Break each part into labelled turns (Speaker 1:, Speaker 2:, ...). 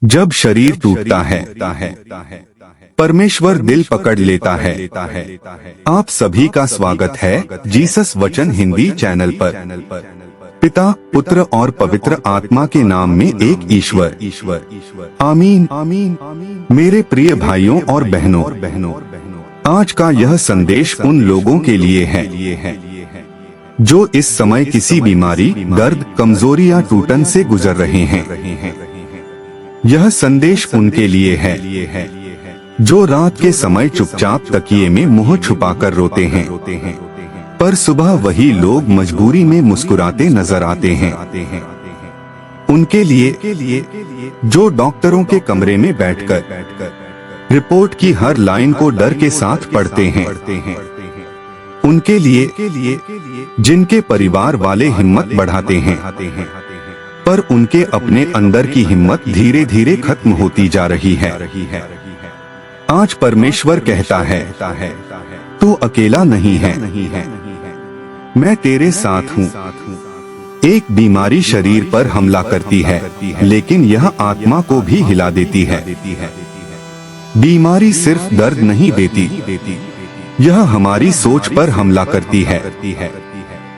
Speaker 1: जब शरीर टूटता है परमेश्वर दिल पकड़ लेता है। आप सभी का स्वागत है जीसस वचन हिंदी चैनल पर। पिता, पुत्र और पवित्र आत्मा के नाम में एक ईश्वर। आमीन। मेरे प्रिय भाइयों और बहनों, आज का यह संदेश उन लोगों के लिए है जो इस समय किसी बीमारी, दर्द, कमजोरी या टूटन से गुजर रहे हैं। यह संदेश उनके लिए है जो रात के समय चुपचाप तकिए में मुंह छुपाकर रोते हैं, पर सुबह वही लोग मजबूरी में मुस्कुराते नजर आते हैं। उनके लिए जो डॉक्टरों के कमरे में बैठकर रिपोर्ट की हर लाइन को डर के साथ पढ़ते हैं। उनके लिए जिनके परिवार वाले हिम्मत बढ़ाते हैं, पर उनके अपने अंदर की हिम्मत धीरे धीरे खत्म होती जा रही है। आज परमेश्वर कहता है, तू अकेला नहीं है, मैं तेरे साथ हूँ। एक बीमारी शरीर पर हमला करती है, लेकिन यह आत्मा को भी हिला देती है। बीमारी सिर्फ दर्द नहीं देती, यह हमारी सोच पर हमला करती है,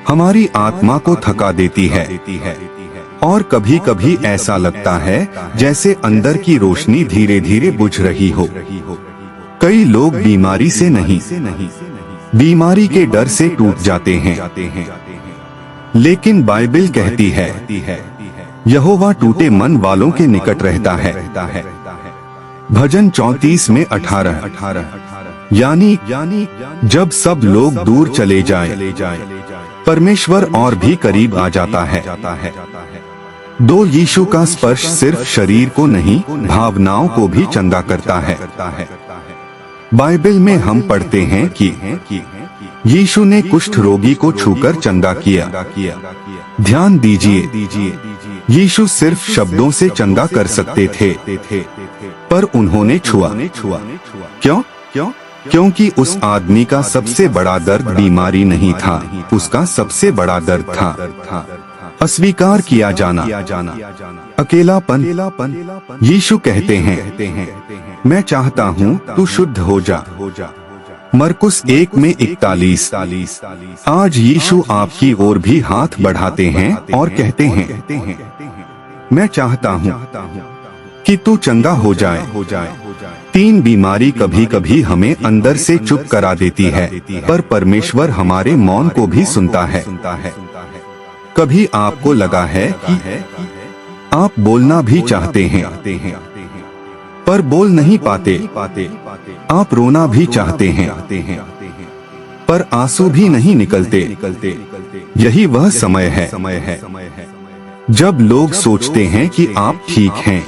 Speaker 1: हमारी आत्मा को थका देती है। और कभी कभी ऐसा लगता है जैसे अंदर की रोशनी धीरे धीरे बुझ रही हो। कई लोग बीमारी से नहीं, बीमारी के डर से टूट जाते हैं। लेकिन बाइबल कहती है, यहोवा टूटे मन वालों के निकट रहता है। भजन 34 में 18 यानी जब सब लोग दूर चले जाएं, परमेश्वर और भी करीब आ जाता है। दो यीशु का स्पर्श सिर्फ शरीर को नहीं, भावनाओं को भी चंगा करता है। बाइबल में हम पढ़ते हैं कि यीशु ने कुष्ठ रोगी को छूकर चंगा किया। ध्यान दीजिए, यीशु सिर्फ शब्दों से चंगा कर सकते थे, पर उन्होंने छुआ। क्यों? क्योंकि उस आदमी का सबसे बड़ा दर्द बीमारी नहीं था, उसका सबसे बड़ा दर्द था अस्वीकार किया जाना, अकेलापन। यीशु कहते हैं, मैं चाहता हूँ तू शुद्ध हो जा। मरकुस 1 में 41। आज यीशु आपकी ओर भी हाथ बढ़ाते हैं और कहते हैं, मैं चाहता हूँ कि तू चंगा हो जाए। 3 बीमारी कभी कभी हमें अंदर से चुप करा देती है, पर परमेश्वर हमारे मौन को भी सुनता है। कभी आपको लगा है कि आप बोलना भी चाहते हैं, पर बोल नहीं पाते। आप रोना भी चाहते हैं, पर आंसू भी नहीं निकलते। यही वह समय है जब लोग सोचते हैं कि आप ठीक हैं,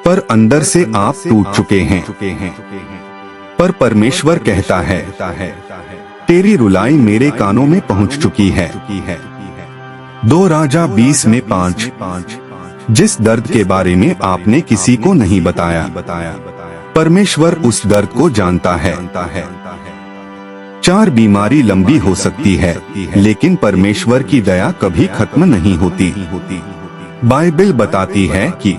Speaker 1: पर अंदर से आप टूट चुके हैं। पर परमेश्वर कहता है, तेरी रुलाई मेरे कानों में पहुंच चुकी है। 2 राजा 20 में 5। जिस दर्द के बारे में आपने किसी को नहीं बताया, परमेश्वर उस दर्द को जानता है। 4 बीमारी लंबी हो सकती है, लेकिन परमेश्वर की दया कभी खत्म नहीं होती। बाइबल बताती है कि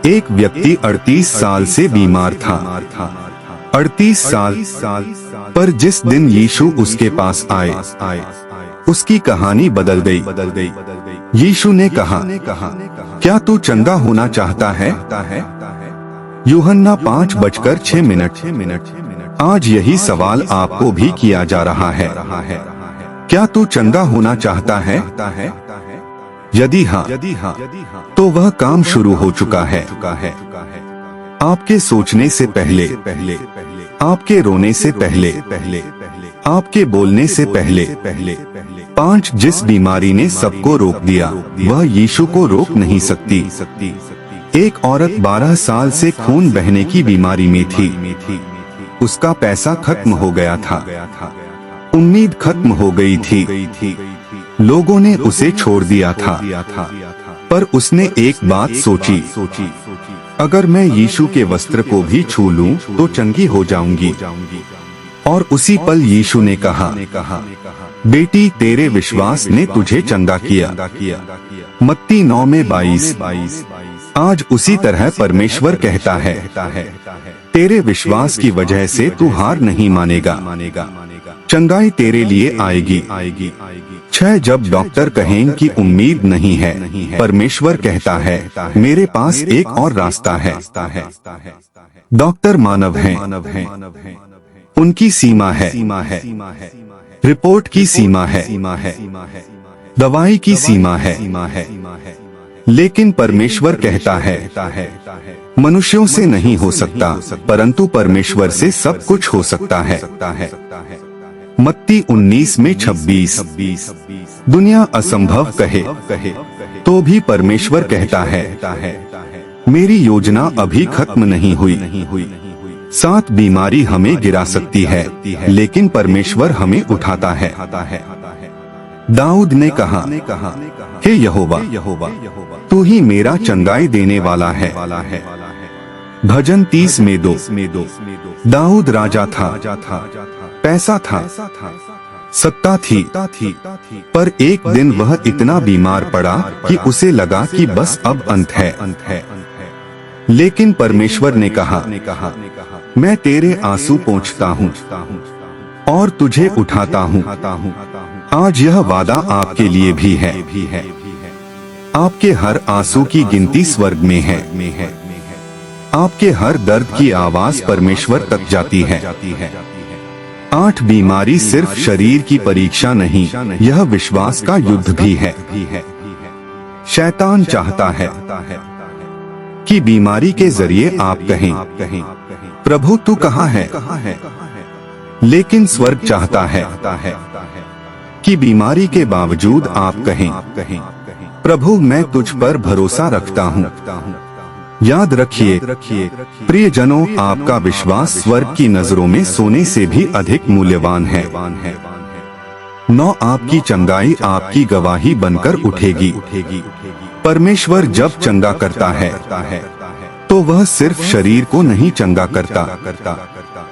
Speaker 1: एक व्यक्ति 38 साल से बीमार था। 38 साल, पर जिस दिन यीशु उसके पास आए, उसकी कहानी बदल गई। यीशु ने कहा, क्या तू चंगा होना चाहता है? यूहन्ना 5:06। आज यही सवाल आपको भी किया जा रहा है, क्या तू चंगा होना चाहता है? यदि हाँ, तो वह काम शुरू हो चुका है। आपके सोचने से पहले, आपके रोने से पहले, आपके बोलने से पहले। 5 जिस बीमारी ने सबको रोक दिया, वह यीशु को रोक नहीं सकती। एक औरत 12 साल से खून बहने की बीमारी में थी। उसका पैसा खत्म हो गया था, उम्मीद खत्म हो गई थी, लोगों ने उसे छोड़ दिया था। पर उसने एक बात सोची, अगर मैं यीशु के वस्त्र को भी छू लूं तो चंगी हो जाऊंगी। और उसी पल यीशु ने कहा, बेटी, तेरे विश्वास ने तुझे चंगा किया। मत्ती 9 में 22। आज उसी तरह परमेश्वर कहता है, तेरे विश्वास की वजह से तू हार नहीं मानेगा, चंगाई तेरे लिए आएगी। 6 जब डॉक्टर कहें कि उम्मीद नहीं है, परमेश्वर कहता है मेरे पास एक और रास्ता है। डॉक्टर मानव हैं, उनकी सीमा है, रिपोर्ट की सीमा है, दवाई की सीमा है, लेकिन परमेश्वर कहता है मनुष्यों से नहीं हो सकता, परंतु परमेश्वर से सब कुछ हो सकता है। मत्ती 19:26। दुनिया असंभव कहे तो भी परमेश्वर कहता है मेरी योजना अभी खत्म नहीं हुई। 7 बीमारी हमें गिरा सकती है, लेकिन परमेश्वर हमें उठाता है। दाऊद ने कहा, हे यहोवा, तू ही मेरा चंगाई देने वाला है। भजन 30:2। दाऊद राजा था, पैसा था, सत्ता थी, पर एक दिन वह इतना बीमार पड़ा कि उसे लगा कि बस अब अंत है। लेकिन परमेश्वर ने कहा, मैं तेरे आंसू पोंछता हूँ और तुझे उठाता हूँ। आज यह वादा आपके लिए भी है। आपके हर आंसू की गिनती स्वर्ग में है। आपके हर दर्द की आवाज परमेश्वर तक जाती है। 8 बीमारी सिर्फ शरीर की परीक्षा नहीं, यह विश्वास का युद्ध भी है। शैतान चाहता है कि बीमारी के जरिए आप कहें, प्रभु तू कहाँ है? लेकिन स्वर्ग चाहता है कि बीमारी के बावजूद आप कहें, प्रभु मैं तुझ पर भरोसा रखता हूँ। याद रखिए प्रियजनों, आपका विश्वास स्वर्ग की नजरों में सोने से भी अधिक मूल्यवान है। 9 आपकी चंगाई आपकी गवाही बनकर उठेगी। परमेश्वर जब चंगा करता है तो वह सिर्फ शरीर को नहीं चंगा करता,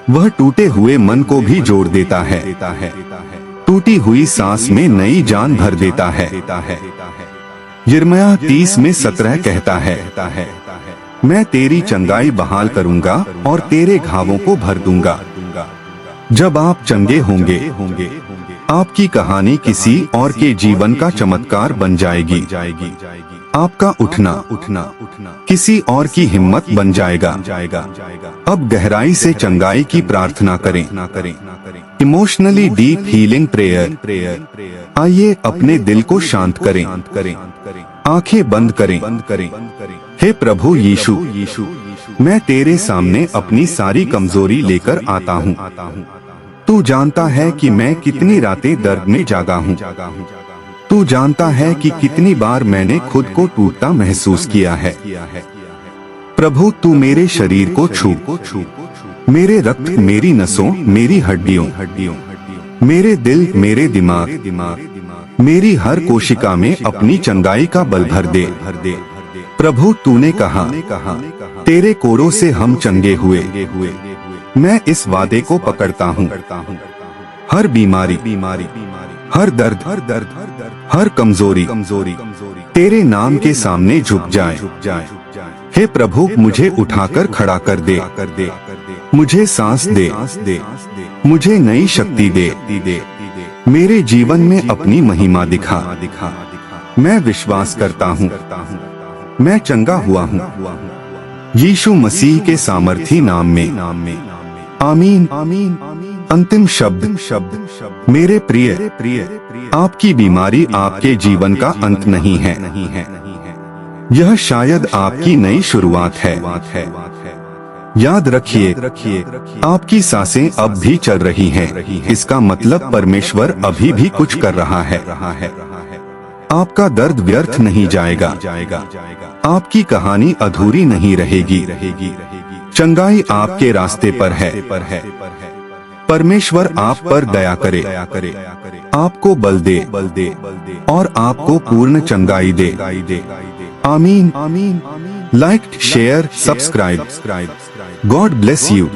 Speaker 1: वह टूटे हुए मन को भी जोड़ देता है, टूटी हुई सांस में नई जान भर देता है। यिर्मयाह 30:17 कहता है, मैं तेरी चंगाई बहाल करूंगा और तेरे घावों को भर दूंगा। जब आप चंगे होंगे, आपकी कहानी किसी और के जीवन का चमत्कार बन जाएगी। आपका उठना किसी और की हिम्मत बन जाएगा। अब गहराई से चंगाई की प्रार्थना करें। Emotionally deep healing prayer. आइए अपने दिल को शांत करें, आंखें बंद करें। हे प्रभु यीशु, मैं तेरे सामने अपनी सारी कमजोरी लेकर आता हूँ। तू जानता है कि मैं कितनी रातें दर्द में जागा हूँ। तू जानता है कि कितनी बार मैंने खुद को टूटता महसूस किया है। प्रभु तू मेरे शरीर को छू, मेरे रक्त, मेरी नसों, मेरी हड्डियों, मेरे दिल, मेरे दिमाग, मेरी हर कोशिका में अपनी चंगाई का बल भर दे। प्रभु तूने कहा, तेरे कोरों से हम चंगे हुए। मैं इस वादे को पकड़ता हूँ। हर बीमारी, हर दर्द, हर कमजोरी तेरे नाम के सामने झुक जाए। हे प्रभु मुझे उठाकर खड़ा कर दे, मुझे सांस दे, मुझे नई शक्ति दे, मेरे जीवन में अपनी महिमा दिखा। मैं विश्वास करता हूँ मैं चंगा हुआ हूँ, यीशु मसीह के सामर्थी नाम में। आमीन। अंतिम शब्द, मेरे प्रिय, आपकी बीमारी आपके जीवन का अंत नहीं है। यह शायद आपकी नई शुरुआत है। याद रखिए, आपकी सांसें अब भी चल रही हैं। इसका मतलब परमेश्वर अभी भी कुछ कर रहा है। आपका दर्द व्यर्थ नहीं जाएगा। आपकी कहानी अधूरी नहीं रहेगी। चंगाई आपके रास्ते पर है। परमेश्वर आप पर दया करे, आपको बल दे और आपको पूर्ण चंगाई दे। आमीन। Like, share, subscribe. God bless you.